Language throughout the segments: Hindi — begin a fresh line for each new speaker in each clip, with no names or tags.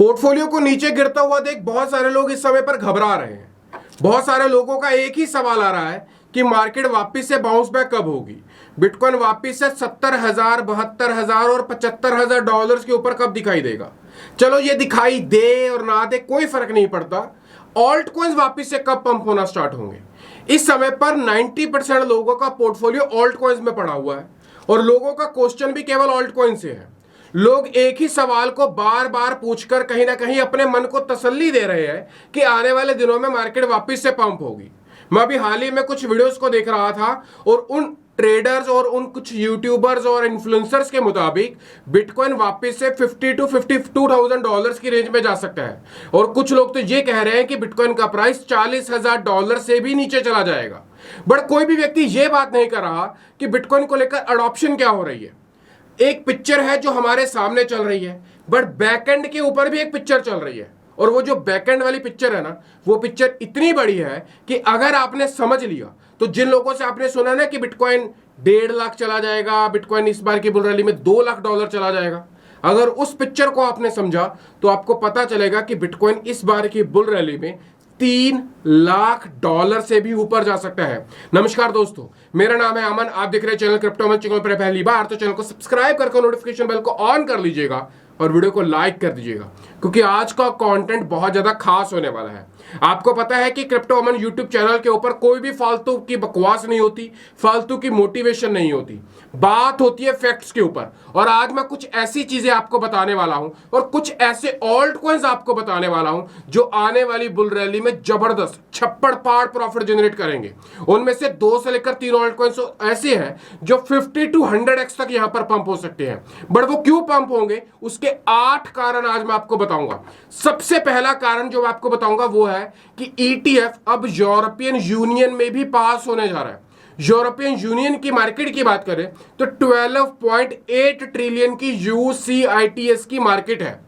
पोर्टफोलियो को नीचे गिरता हुआ देख बहुत सारे लोग इस समय पर घबरा रहे हैं। बहुत सारे लोगों का एक ही सवाल आ रहा है कि मार्केट वापस से बाउंस बैक कब होगी, बिटकॉइन वापस से 70,000, 72,000 और 75,000 डॉलर्स के ऊपर कब दिखाई देगा। चलो ये दिखाई दे और ना दे कोई फर्क नहीं पड़ता, ऑल्ट कॉइन्स वापस से कब पंप होना स्टार्ट होंगे। इस समय पर 90% लोगों का पोर्टफोलियो ऑल्ट कॉइन्स में पड़ा हुआ है और लोगों का क्वेश्चन भी केवल ऑल्ट कॉइन से है। लोग एक ही सवाल को बार बार पूछकर कहीं ना कहीं अपने मन को तसल्ली दे रहे हैं कि आने वाले दिनों में मार्केट वापस से पंप होगी। मैं अभी हाल ही में कुछ वीडियोस को देख रहा था और उन ट्रेडर्स और उन कुछ यूट्यूबर्स और इन्फ्लुएंसर्स के मुताबिक बिटकॉइन वापस से 50 to 52,000 डॉलर्स की रेंज में जा सकता है और कुछ लोग तो ये कह रहे हैं कि बिटकॉइन का प्राइस 40,000 डॉलर से भी नीचे चला जाएगा। बट कोई भी व्यक्ति ये बात नहीं कर रहा कि बिटकॉइन को लेकर अडॉप्शन क्या हो रही है। एक पिक्चर है जो हमारे सामने चल रही है, बट बैकएंड के ऊपर भी एक पिक्चर चल रही है और वो जो बैकएंड वाली पिक्चर है ना, वो पिक्चर इतनी बड़ी है कि अगर आपने समझ लिया तो जिन लोगों से आपने सुना ना कि बिटकॉइन 1.5 लाख चला जाएगा, बिटकॉइन इस बार की बुल रैली में 2 लाख डॉलर चला जाएगा, अगर उस पिक्चर को आपने समझा तो आपको पता चलेगा कि बिटकॉइन इस बार की बुल रैली में 3 लाख डॉलर से भी ऊपर जा सकता है। नमस्कार दोस्तों, मेरा नाम है अमन, आप देख रहे हैं चैनल क्रिप्टो अमन। चैनल पर पहली बार तो चैनल को सब्सक्राइब करके नोटिफिकेशन बेल को ऑन कर लीजिएगा और वीडियो को लाइक कर दीजिएगा क्योंकि आज का कंटेंट बहुत ज्यादा खास होने वाला है। आपको पता है कि क्रिप्टो अमन यूट्यूब चैनल के ऊपर कोई भी फालतू की बकवास नहीं होती, फालतू की मोटिवेशन नहीं होती, बात होती है फैक्ट्स के ऊपर। और आज मैं कुछ ऐसी चीजें आपको बताने वाला हूं और कुछ ऐसे ऑल्ट कॉइन्स आपको बताने वाला हूं जो आने वाली बुल रैली में जबरदस्त छप्पड़ पाड़ प्रॉफिट जनरेट करेंगे। उनमें से 2 से लेकर 3 ऑल्ट कॉइन्स ऐसे हैं जो 50 to 100x तक यहां पर पंप हो सकते हैं। बट वो क्यों पंप होंगे, उसके 8 कारण आज मैं आपको बताऊंगा। सबसे पहला कारण जो मैं आपको बताऊंगा वो है कि ईटीएफ अब यूरोपियन यूनियन में भी पास होने जा रहा है। यूरोपियन यूनियन की मार्केट की बात करें तो 12.8 ट्रिलियन की यूसीआईटीएस की मार्केट है।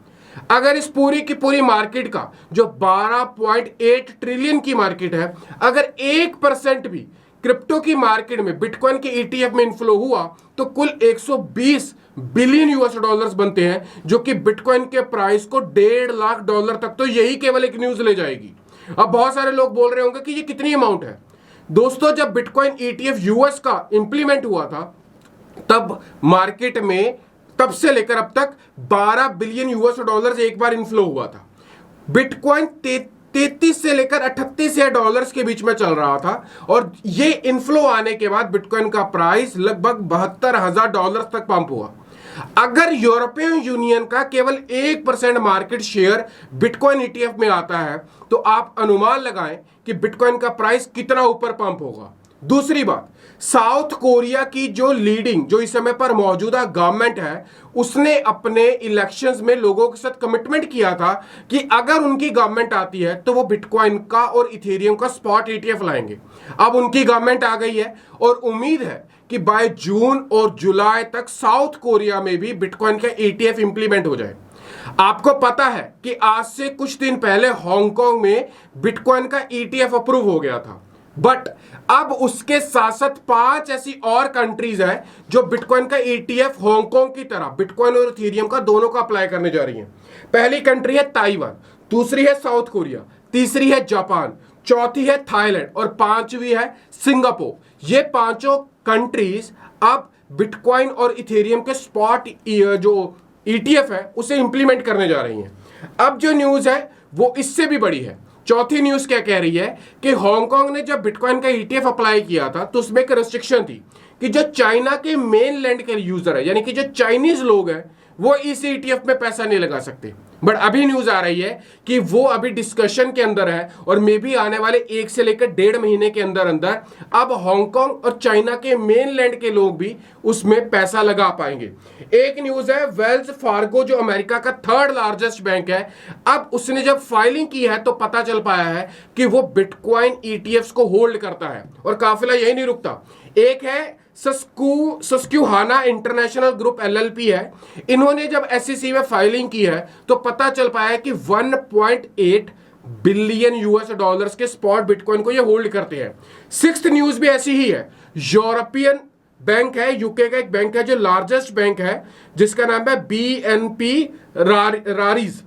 अगर इस पूरी की पूरी मार्केट का जो 12.8 ट्रिलियन की मार्केट है, अगर 1% भी क्रिप्टो की मार्केट में बिटकॉइन के ईटीएफ में इनफ्लो हुआ तो कुल 120 बिलियन यूएस डॉलर्स बनते हैं, जो कि बिटकॉइन के प्राइस को 1.5 लाख डॉलर तक तो यही केवल एक न्यूज ले जाएगी। अब बहुत सारे लोग बोल रहे होंगे कि ये कितनी अमाउंट है। दोस्तों, जब बिटकॉइन ईटीएफ यूएस का इंप्लीमेंट हुआ था तब मार्केट में तब से लेकर अब तक 12 बिलियन यूएस डॉलर्स एक बार इनफ्लो हुआ था। बिटकॉइन 33 से लेकर 38 डॉलर्स के बीच में चल रहा था और ये इनफ्लो आने के बाद बिटकॉइन का प्राइस लगभग 72,000 डॉलर तक पंप हुआ। अगर यूरोपियन यूनियन का केवल 1% मार्केट शेयर बिटकॉइन ईटीएफ में आता है तो आप अनुमान लगाएं कि बिटकॉइन का प्राइस कितना ऊपर पंप होगा। दूसरी बात, साउथ कोरिया की जो लीडिंग जो इस समय पर मौजूदा गवर्नमेंट है, उसने अपने इलेक्शंस में लोगों के साथ कमिटमेंट किया था कि अगर उनकी गवर्नमेंट आती है तो वो बिटकॉइन का और इथेरियम का स्पॉट ईटीएफ लाएंगे। अब उनकी गवर्नमेंट आ गई है और उम्मीद है कि बाय जून और जुलाई तक साउथ कोरिया में भी बिटकॉइन का ईटीएफ इंप्लीमेंट हो जाए। आपको पता है कि आज से कुछ दिन पहले हांगकांग में बिटकॉइन का ईटीएफ अप्रूव हो गया था, बट अब उसके साथ साथ 5 ऐसी और कंट्रीज हैं जो बिटकॉइन का ईटीएफ हांगकांग की तरह बिटकॉइन और इथेरियम का दोनों का अप्लाई करने जा रही हैं। पहली कंट्री है ताइवान, दूसरी है साउथ कोरिया, तीसरी है जापान, चौथी है थाईलैंड और 5वीं है सिंगापुर। ये 5 कंट्रीज अब बिटकॉइन और इथेरियम के स्पॉट जो ईटीएफ है उसे इंप्लीमेंट करने जा रही हैं। अब जो न्यूज है वो इससे भी बड़ी है। चौथी न्यूज क्या कह रही है कि हांगकांग ने जब बिटकॉइन का ईटीएफ अप्लाई किया था तो उसमें एक रेस्ट्रिक्शन थी कि जो चाइना के मेन लैंड के यूजर है, यानी कि जो चाइनीज लोग हैं, वो इस ईटीएफ में पैसा नहीं लगा सकते। बट अभी न्यूज आ रही है कि वो अभी डिस्कशन के अंदर है और मे भी आने वाले 1 से लेकर 1.5 महीने के अंदर अंदर अब हांगकांग और चाइना के मेन लैंड के लोग भी उसमें पैसा लगा पाएंगे। एक न्यूज है, वेल्स फार्गो जो अमेरिका का 3rd लार्जेस्ट बैंक है, अब उसने जब फाइलिंग की है तो पता चल पाया है कि वो बिटकॉइन ईटीएफ्स को होल्ड करता है और काफिला यही नहीं रुकता। एक है सस्क्यूहाना इंटरनेशनल ग्रुप एलएलपी है, इन्होंने जब एसईसी में फाइलिंग की है तो पता चल पाया कि 1.8 बिलियन यूएस डॉलर्स के स्पॉट बिटकॉइन को ये होल्ड करते हैं। 6th न्यूज भी ऐसी ही है, यूरोपियन बैंक है, यूके का एक बैंक है जो लार्जेस्ट बैंक है जिसका नाम है बीएनपी रारीज।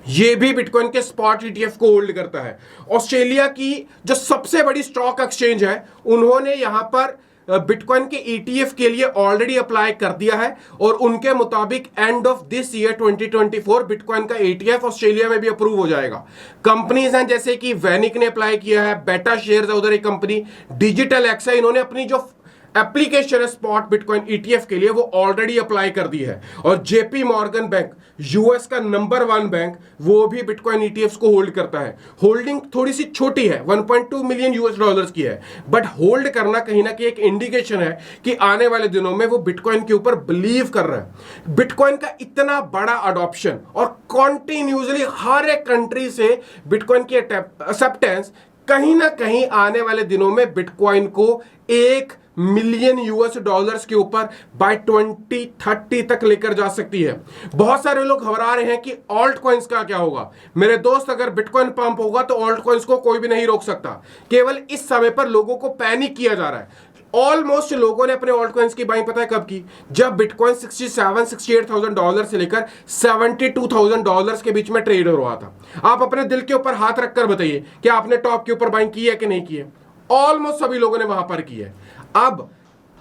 ये भी बिटकॉइन के स्पॉट ईटीएफ को होल्ड करता है। ऑस्ट्रेलिया की जो सबसे बड़ी स्टॉक एक्सचेंज है, उन्होंने यहां पर बिटकॉइन के ईटीएफ के लिए ऑलरेडी अप्लाई कर दिया है और उनके मुताबिक end of this year 2024 bitcoin का ईटीएफ ऑस्ट्रेलिया में भी अप्रूव हो जाएगा। कंपनीज हैं जैसे कि वैनिक ने अप्लाई किया है, बेटा शेयर्स है उधर एक कंपनी, डिजिटल एक्स है, इन्होंने अपनी जो एप्लीकेशन है स्पॉट बिटकॉइन ईटीएफ के लिए वो ऑलरेडी अप्लाई कर दी है। और जेपी मॉर्गन बैंक, यूएस का नंबर 1 बैंक, वो भी बिटकॉइन ईटीएफ को होल्ड करता है। होल्डिंग थोड़ी सी छोटी है, 1.2 मिलियन यूएस डॉलर्स की है, बट होल्ड करना कहीं ना कहीं एक इंडिकेशन है कि आने वाले दिनों में वो बिटकॉइन के ऊपर बिलीव कर रहा है। बिटकॉइन का इतना बड़ा अडॉप्शन और कॉन्टिन्यूसली हर एक कंट्री से बिटकॉइन की एक्सेप्टेंस कहीं ना कहीं आने वाले दिनों में बिटकॉइन को 1 मिलियन यूएस डॉलर्स के ऊपर बाय 2030 तक लेकर जा सकती है। बहुत सारे लोग घबरा रहे हैं कि ऑल्ट कॉइन्स का क्या होगा। मेरे दोस्त, अगर बिटकॉइन पंप होगा तो ऑल्ट कॉइन्स को कोई भी नहीं रोक सकता। केवल इस समय पर लोगों को पैनिक किया जा रहा है। ऑलमोस्ट लोगों ने अपने ऑल्ट कॉइन्स की बाइंग पता है कब की? जब बिटकॉइन 68,000 डॉलर से लेकर 72,000 डॉलर्स के बीच में ट्रेड हो रहा था। आप अपने दिल के ऊपर हाथ रखकर बताइए कि आपने टॉप के ऊपर बाइंग की है कि नहीं की है। ऑलमोस्ट सभी लोगों ने वहां पर की है। अब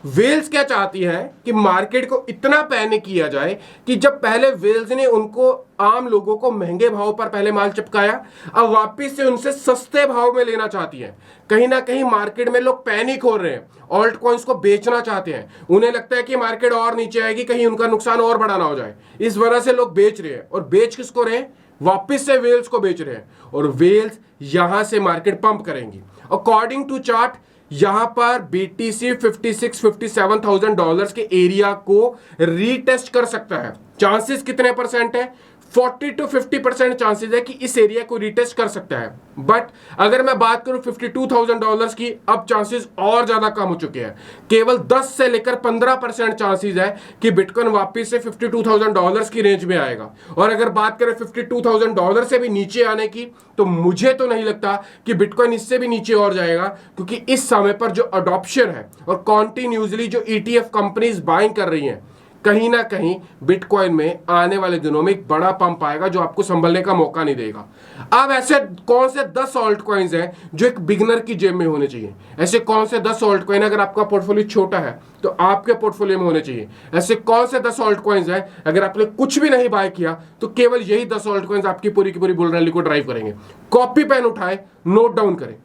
वेल्स क्या चाहती है कि मार्केट को इतना पैनिक किया जाए कि जब पहले वेल्स ने उनको आम लोगों को महंगे भाव पर पहले माल चिपकाया, अब वापस से उनसे सस्ते भाव में लेना चाहती है। कहीं ना कहीं मार्केट में लोग पैनिक हो रहे हैं, ऑल्ट कॉइन्स को बेचना चाहते हैं। उन्हें लगता है कि मार्केट और नीचे आएगी, कहीं उनका नुकसान और बड़ा ना हो जाए। इस वजह से लोग बेच रहे हैं। और बेच किसको रहे हैं? वापस से वेल्स को बेच रहे हैं। और वेल्स यहां से मार्केट पंप करेंगी। अकॉर्डिंग टू चार्ट, यहां पर बीटीसी 56-57,000 डॉलर्स के एरिया को रीटेस्ट कर सकता है। चांसेस कितने परसेंट है? 40 to 50% चांसेस है कि इस एरिया को रिटेस्ट कर सकता है। बट अगर मैं बात करूं 52,000 डॉलर्स की, अब चांसेस और ज्यादा कम हो चुके हैं। केवल 10 से लेकर 15% चांसेस है कि बिटकॉइन वापस से 52,000 डॉलर्स की रेंज में आएगा। और अगर बात करें 52,000 डॉलर से भी नीचे आने की, तो मुझे तो नहीं लगता कि बिटकॉइन इससे भी नीचे और जाएगा, क्योंकि इस समय पर जो अडॉप्शन है और कॉन्टिन्यूसली जो ईटीएफ कंपनीज बाइंग कर रही हैं, कहीं ना कहीं बिटकॉइन में आने वाले दिनों में एक बड़ा पंप आएगा जो आपको संभलने का मौका नहीं देगा। अब ऐसे कौन से 10 ऑल्ट कॉइन्स हैं जो एक बिगनर की जेब में होने चाहिए? ऐसे कौन से 10 ऑल्ट कॉइन, अगर आपका पोर्टफोलियो छोटा है तो आपके पोर्टफोलियो में होने चाहिए? ऐसे कौन से 10 ऑल्ट कॉइन्स हैं अगर आपने कुछ भी नहीं बाय किया तो केवल यही 10 ऑल्ट कॉइन्स आपकी पूरी की पूरी बुल रैली को ड्राइव करेंगे? कॉपी पेन उठाए, नोट डाउन करें।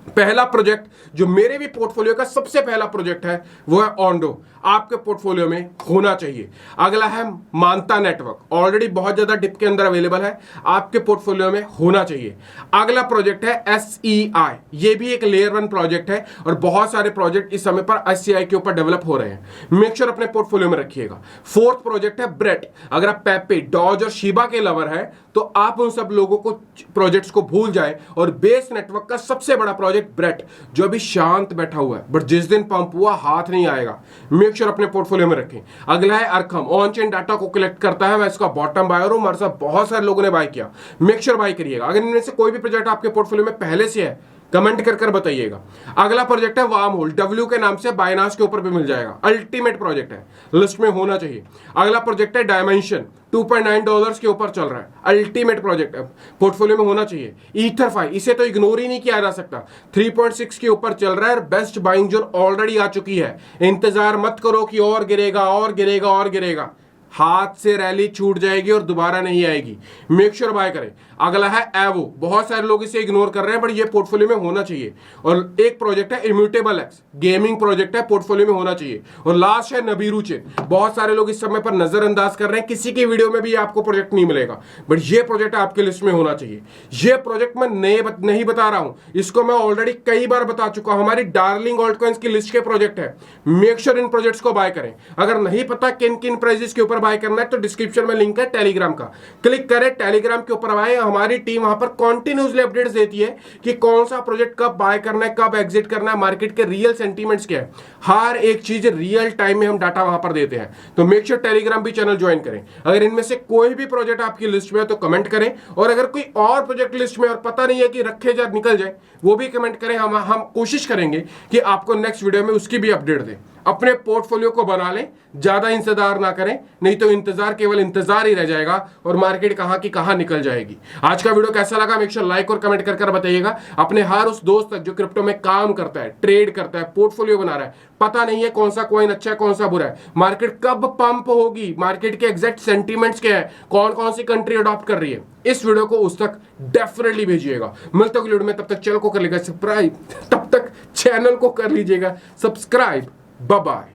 पहला प्रोजेक्ट जो मेरे भी पोर्टफोलियो का सबसे पहला प्रोजेक्ट है वो है ओंडो, आपके पोर्टफोलियो में होना चाहिए। अगला है मानता नेटवर्क, ऑलरेडी बहुत ज्यादा डिप के अंदर अवेलेबल है, आपके पोर्टफोलियो में होना चाहिए। अगला प्रोजेक्ट है SEI, ये भी एक लेयर 1 प्रोजेक्ट है और बहुत सारे प्रोजेक्ट इस समय पर SEI के ऊपर डेवलप हो रहे हैं, मेक श्योर अपने पोर्टफोलियो में रखिएगा। फोर्थ प्रोजेक्ट है ब्रेट, अगर आप पेपे, डॉज और शिबा के लवर है तो आप उन सब लोगों को प्रोजेक्ट्स को भूल जाए और बेस नेटवर्क का सबसे बड़ा प्रोजेक्ट ब्रेट, जो अभी शांत बैठा हुआ है बट जिस दिन पंप हुआ हाथ नहीं आएगा, मेक श्योर अपने पोर्टफोलियो में रखें। अगला है अरखम, ऑन चेन डाटा को कलेक्ट करता है, मैं इसका बॉटम बायर हूं, हमारे साथ बहुत सारे लोगों ने बाय किया, मेक श्योर बाय करिएगा। अगर इनमें से कोई भी प्रोजेक्ट आपके पोर्टफोलियो में पहले से है, कमेंट कर बताइएगा। अगला प्रोजेक्ट है वार्म होल, W के नाम से बाइनांस के ऊपर भी मिल जाएगा, अल्टीमेट प्रोजेक्ट है, लिस्ट में होना चाहिए। अगला प्रोजेक्ट है डायमेंशन, $2.9 के ऊपर चल रहा है, अल्टीमेट प्रोजेक्ट है, पोर्टफोलियो में होना चाहिए। ईथरफाई, इसे तो इग्नोर ही नहीं किया जा सकता, 3.6 के ऊपर चल रहा है, बेस्ट बाइंग जोन ऑलरेडी आ चुकी है। इंतजार मत करो कि और गिरेगा और गिरेगा और गिरेगा, हाथ से रैली छूट जाएगी और दोबारा नहीं आएगी, मेक श्योर बाय करें। अगला है एवो, बहुत सारे लोग इसे इग्नोर कर रहे हैं बट ये पोर्टफोलियो में होना चाहिए। और एक प्रोजेक्ट है इम्यूटेबल एक्स, गेमिंग प्रोजेक्ट है, पोर्टफोलियो में होना चाहिए। और लास्ट है नबीरू चेन, बहुत सारे लोग इस समय पर नजरअंदाज कर रहे हैं, किसी की वीडियो में भी आपको प्रोजेक्ट नहीं मिलेगा बट ये प्रोजेक्ट आपके लिस्ट में होना चाहिए। ये प्रोजेक्ट मैं नहीं बता रहा हूं, इसको मैं ऑलरेडी कई बार बता चुका हूं, हमारी डार्लिंग ऑल्ट कॉइन्स की लिस्ट के प्रोजेक्ट है, मेक श्योर इन प्रोजेक्ट्स को बाय करें। अगर नहीं पता किन किन प्राइजेस के ऊपर बाय करना है तो डिस्क्रिप्शन में लिंक है टेलीग्राम का, क्लिक करें, टेलीग्राम के ऊपर आए, हमारी टीम वहां पर कॉन्टिन्यूसली अपडेट्स देती है कि कौन सा प्रोजेक्ट कब बाय करना है, कब एग्जिट करना है, मार्केट के रियल सेंटीमेंट्स क्या है, हर एक चीज रियल टाइम में हम डाटा वहां पर देते हैं। तो मेक श्योर टेलीग्राम भी चैनल ज्वाइन करें। अगर इनमें से कोई भी प्रोजेक्ट आपकी लिस्ट में है तो कमेंट करें, और अगर कोई और प्रोजेक्ट लिस्ट में और पता नहीं है कि रखे जा निकल जाए, वो भी कमेंट करें, हम कोशिश करेंगे कि आपको नेक्स्ट वीडियो में उसकी भी अपडेट दें। अपने पोर्टफोलियो को बना लें, ज्यादा इंतजार ना करें, नहीं तो इंतजार केवल इंतजार ही रह जाएगा और मार्केट कहां की कहां निकल जाएगी। आज का वीडियो कैसा लगा मेक श्योर लाइक और कमेंट कर बताइएगा। अपने हर उस दोस्त तक जो क्रिप्टो में काम करता है, ट्रेड करता है, पोर्टफोलियो बना रहा है, पता नहीं है कौन सा कॉइन अच्छा है कौन सा बुरा है, मार्केट कब पंप होगी, मार्केट के एग्जैक्ट सेंटीमेंट्स क्या है, कौन कौन सी कंट्री अडॉप्ट कर रही है, इस वीडियो को उस तक डेफिनेटली भेजिएगा। मिलता हूं वीडियो में, तब तक चैनल को कर लीजिएगा सब्सक्राइब, बाय बाय।